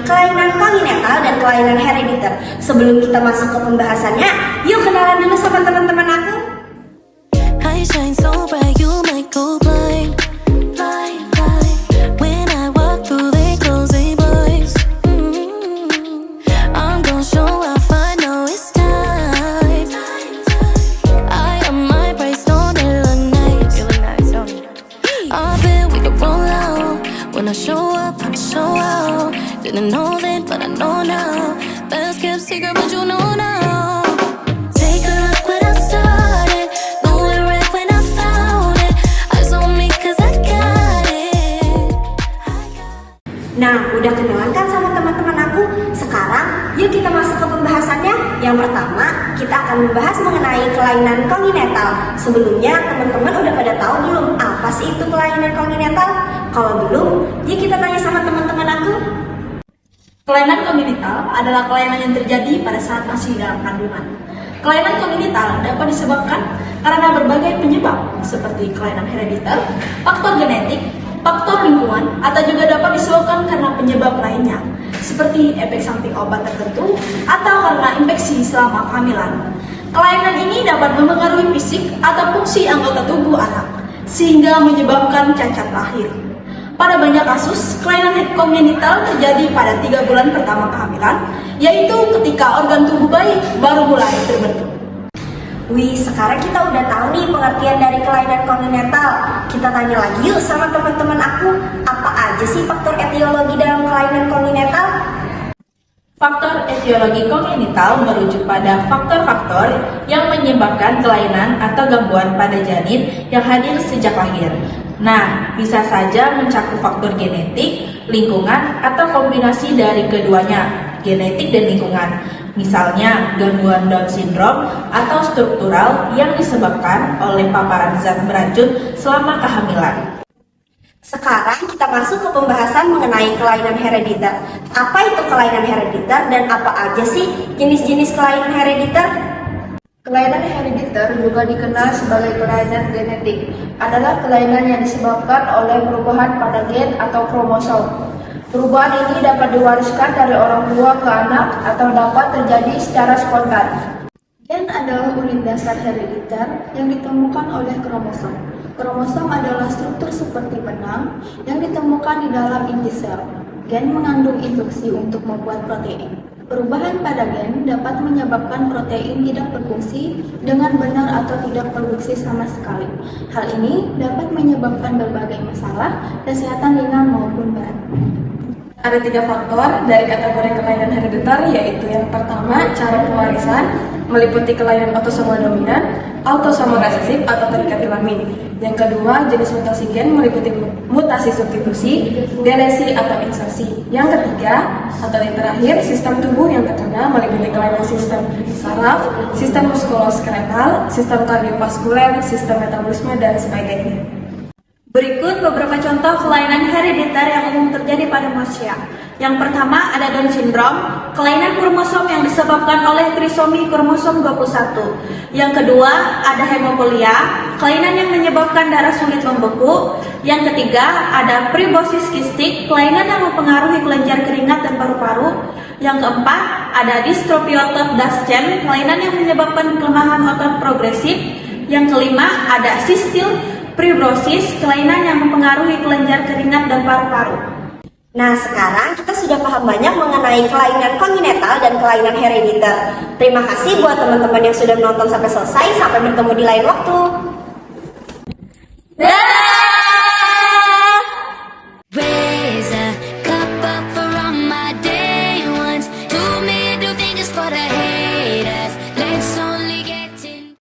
kelainan kongenital dan kelainan herediter. Sebelum kita masuk ke pembahasannya, yuk kenalan dulu sama teman-teman aku. I shine so bright, you might go blind, blind, blind. When I walk through, they close their blinds. I'm gonna show off, I know it's time. I am my price, don't it look nice? You look nice, don't it? I bet we could roll out. When I show up, I show out. Didn't know then, but I know now. Best kept secret, but you know now. Take a look what I started. Know it right when I found it. Eyes on me 'cause I got it. Nah, udah kenalan kan sama teman-teman aku? Sekarang, yuk kita masuk ke pembahasannya. Yang pertama, kita akan membahas mengenai kelainan kongenital. Sebelumnya, teman-teman udah pada tahu belum apa sih itu kelainan kongenital? Kalau belum, yuk kita tanya sama teman-teman aku. Kelainan kongenital adalah kelainan yang terjadi pada saat masih dalam kandungan. Kelainan kongenital dapat disebabkan karena berbagai penyebab seperti kelainan herediter, faktor genetik, faktor lingkungan, atau juga dapat disebabkan karena penyebab lainnya seperti efek samping obat tertentu atau karena infeksi selama kehamilan. Kelainan ini dapat mempengaruhi fisik atau fungsi anggota tubuh anak sehingga menyebabkan cacat lahir. Pada banyak kasus, kelainan kongenital terjadi pada 3 bulan pertama kehamilan, yaitu ketika organ tubuh bayi baru mulai terbentuk. Wih, sekarang kita udah tahu nih pengertian dari kelainan kongenital. Kita tanya lagi yuk sama teman-teman aku, apa aja sih faktor etiologi dalam kelainan kongenital? Faktor etiologi kongenital merujuk pada faktor-faktor yang menyebabkan kelainan atau gangguan pada janin yang hadir sejak lahir. Nah, bisa saja mencakup faktor genetik, lingkungan, atau kombinasi dari keduanya, genetik dan lingkungan. Misalnya, gangguan Down syndrome atau struktural yang disebabkan oleh paparan zat beracun selama kehamilan. Sekarang kita masuk ke pembahasan mengenai kelainan herediter. Apa itu kelainan herediter dan apa aja sih jenis-jenis kelainan herediter? Kelainan herediter juga dikenal sebagai kelainan genetik, adalah kelainan yang disebabkan oleh perubahan pada gen atau kromosom. Perubahan ini dapat diwariskan dari orang tua ke anak atau dapat terjadi secara spontan. Gen adalah unit dasar herediter yang ditemukan oleh kromosom. Kromosom adalah struktur seperti benang yang ditemukan di dalam inti sel. Gen mengandung instruksi untuk membuat protein. Perubahan pada gen dapat menyebabkan protein tidak berfungsi dengan benar atau tidak produksi sama sekali. Hal ini dapat menyebabkan berbagai masalah kesehatan ringan maupun berat. Ada 3 faktor dari kategori kelainan herediter, yaitu yang pertama, cara pewarisan, meliputi kelainan autosomal dominan, autosomal resesif atau terikat kelamin. Yang kedua, jenis mutasi gen meliputi mutasi substitusi, delesi atau insersi. Yang ketiga, atau yang terakhir, sistem tubuh yang terkena meliputi kelainan sistem saraf, sistem muskuloskeletal, sistem kardiovaskuler, sistem metabolisme, dan sebagainya. Berikut beberapa contoh kelainan herediter yang umum terjadi pada manusia. Yang pertama ada Down syndrome, kelainan kromosom yang disebabkan oleh trisomi kromosom 21. Yang kedua ada hemofilia, kelainan yang menyebabkan darah sulit membeku. Yang ketiga ada fibrosis kistik, kelainan yang mempengaruhi kelenjar keringat dan paru-paru. Yang keempat ada distrofi otot Duchenne, kelainan yang menyebabkan kelemahan otot progresif. Yang kelima ada sistil fibrosis, kelainan yang mempengaruhi kelenjar keringat dan paru-paru. Nah, sekarang kita sudah paham banyak mengenai kelainan kongenital dan kelainan herediter. Terima kasih buat teman-teman yang sudah menonton sampai selesai. Sampai bertemu di lain waktu. Dah.